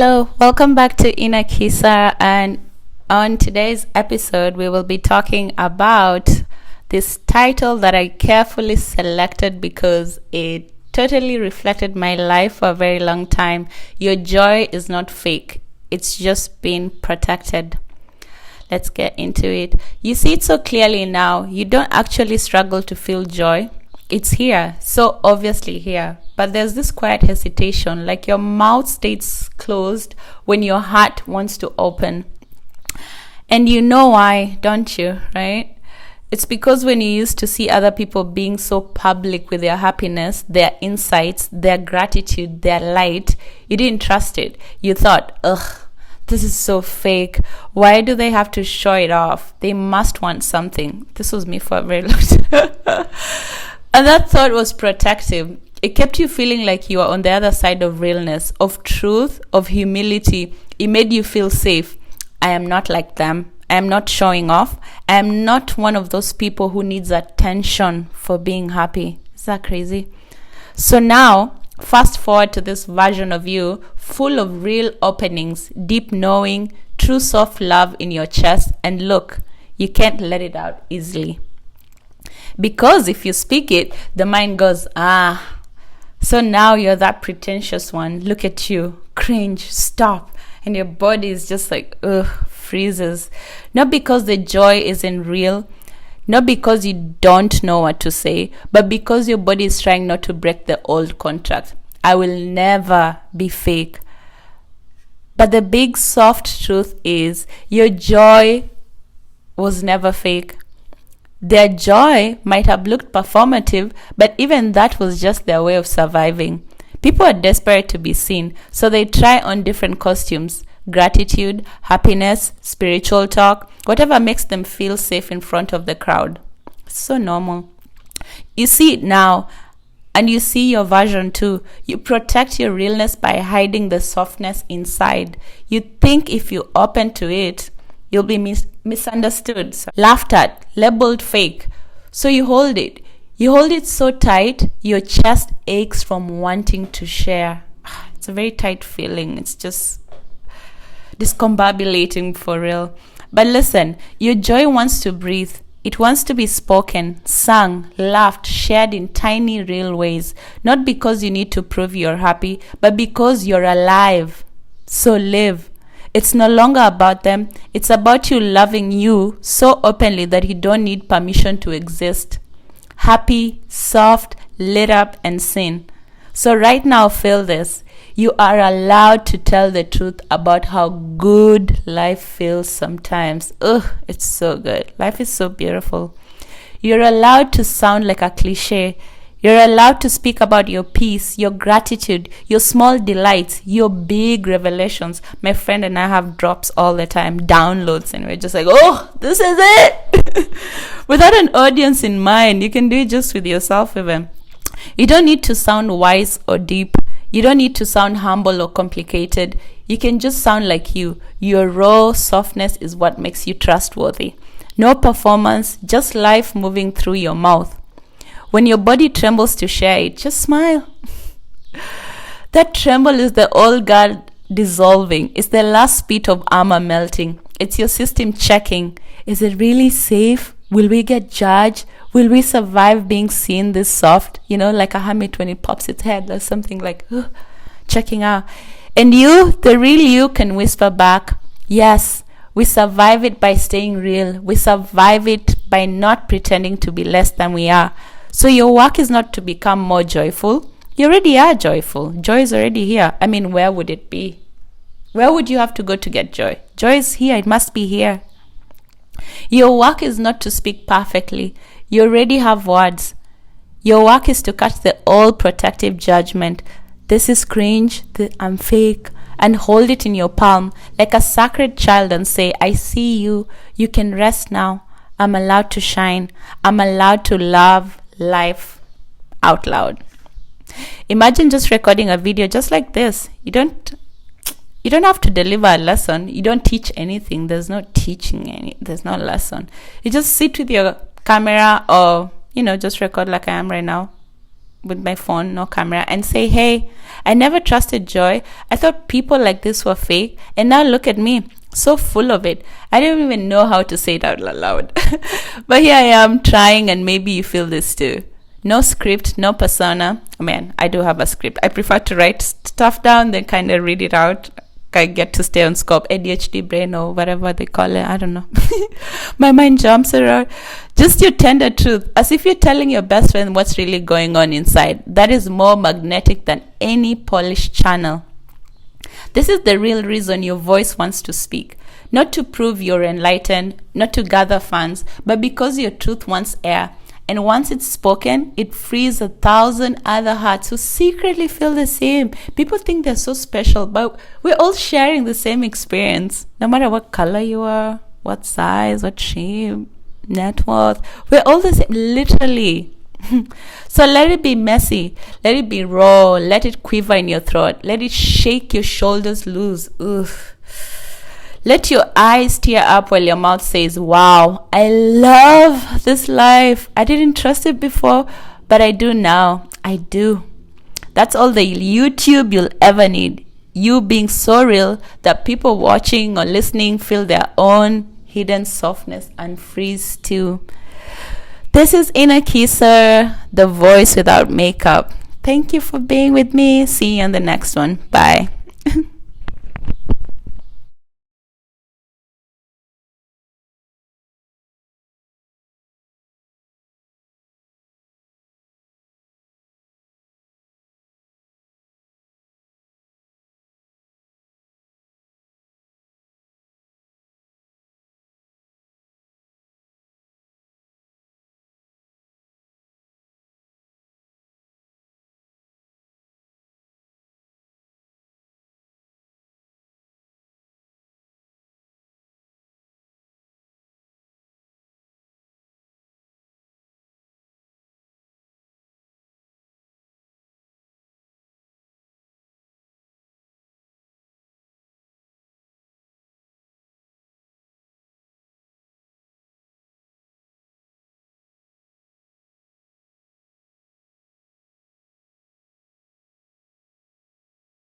Hello, welcome back to KISSA, and on today's episode we will be talking about this title that I carefully selected because it totally reflected my life for a very long time. Your joy is not fake, it's just being protected. Let's get into it. You see it so clearly now. You don't actually struggle to feel joy. It's here, so obviously here. But there's this quiet hesitation, like your mouth stays closed when your heart wants to open. And you know why, don't you, right? It's because when you used to see other people being so public with their happiness, their insights, their gratitude, their light, you didn't trust it. You thought, ugh, this is so fake. Why do they have to show it off? They must want something. This was me for a very long time. And that thought was protective. It kept you feeling like you were on the other side of realness, of truth, of humility. It made you feel safe. I am not like them. I am not showing off. I am not one of those people who needs attention for being happy. Is that crazy? So now, fast forward to this version of you, full of real openings, deep knowing, true soft love in your chest. And look, you can't let it out easily. Because if you speak it, the mind goes, so now you're that pretentious one. Look at you. Cringe. Stop. And your body is just like, freezes. Not because the joy isn't real. Not because you don't know what to say. But because your body is trying not to break the old contract. I will never be fake. But the big soft truth is your joy was never fake. Their joy might have looked performative, but even that was just their way of surviving. People are desperate to be seen, so they try on different costumes. Gratitude, happiness, spiritual talk, whatever makes them feel safe in front of the crowd. It's so normal. You see it now, and you see your version too. You protect your realness by hiding the softness inside. You think if you open to it, you'll be misunderstood, laughed at, labeled fake. So you hold it. You hold it so tight, your chest aches from wanting to share. It's a very tight feeling. It's just discombobulating for real. But listen, your joy wants to breathe. It wants to be spoken, sung, laughed, shared in tiny, real ways. Not because you need to prove you're happy, but because you're alive. So live. It's no longer about them. It's about you loving you so openly that you don't need permission to exist. Happy, soft, lit up, and seen. So right now, feel this. You are allowed to tell the truth about how good life feels sometimes. It's so good. Life is so beautiful. You're allowed to sound like a cliche. You're allowed to speak about your peace, your gratitude, your small delights, your big revelations. My friend and I have drops all the time, downloads, and we're just like, this is it. Without an audience in mind, you can do it just with yourself even. You don't need to sound wise or deep. You don't need to sound humble or complicated. You can just sound like you. Your raw softness is what makes you trustworthy. No performance, just life moving through your mouth. When your body trembles to share it, just smile. That tremble is the old guard dissolving. It's the last bit of armor melting. It's your system checking. Is it really safe? Will we get judged? Will we survive being seen this soft? Like a hermit when it pops its head or something like, checking out. And you, the real you, can whisper back, yes, we survive it by staying real. We survive it by not pretending to be less than we are. So your work is not to become more joyful. You already are joyful. Joy is already here. I mean, where would it be? Where would you have to go to get joy? Joy is here. It must be here. Your work is not to speak perfectly. You already have words. Your work is to catch the all protective judgment. This is cringe. I'm fake. And hold it in your palm like a sacred child and say, I see you. You can rest now. I'm allowed to shine. I'm allowed to love life out loud. Imagine just recording a video just like this. You don't have to deliver a lesson. You don't teach anything. There's no teaching there's no lesson. You just sit with your camera or just record like I am right now. with my phone, no camera, and say, hey, I never trusted joy. I thought people like this were fake. And now look at me, so full of it. I don't even know how to say it out loud. But here I am trying, and maybe you feel this too. No script, no persona. I mean, I do have a script. I prefer to write stuff down than kind of read it out. I get to stay on scope, ADHD brain or whatever they call it. I don't know. My mind jumps around. Just your tender truth, as if you're telling your best friend what's really going on inside. That is more magnetic than any polished channel. This is the real reason your voice wants to speak. Not to prove you're enlightened, not to gather fans, but because your truth wants air. And once it's spoken, it frees 1,000 other hearts who secretly feel the same. People think they're so special, but we're all sharing the same experience. No matter what color you are, what size, what shape, net worth, we're all the same, literally. So let it be messy, let it be raw, let it quiver in your throat, let it shake your shoulders loose. Oof. Let your eyes tear up while your mouth says, wow, I love this life. I didn't trust it before, but I do now. I do. That's all the YouTube you'll ever need. You being so real that people watching or listening feel their own hidden softness and freeze too. This is Inner KISSA, the voice without makeup. Thank you for being with me. See you on the next one. Bye.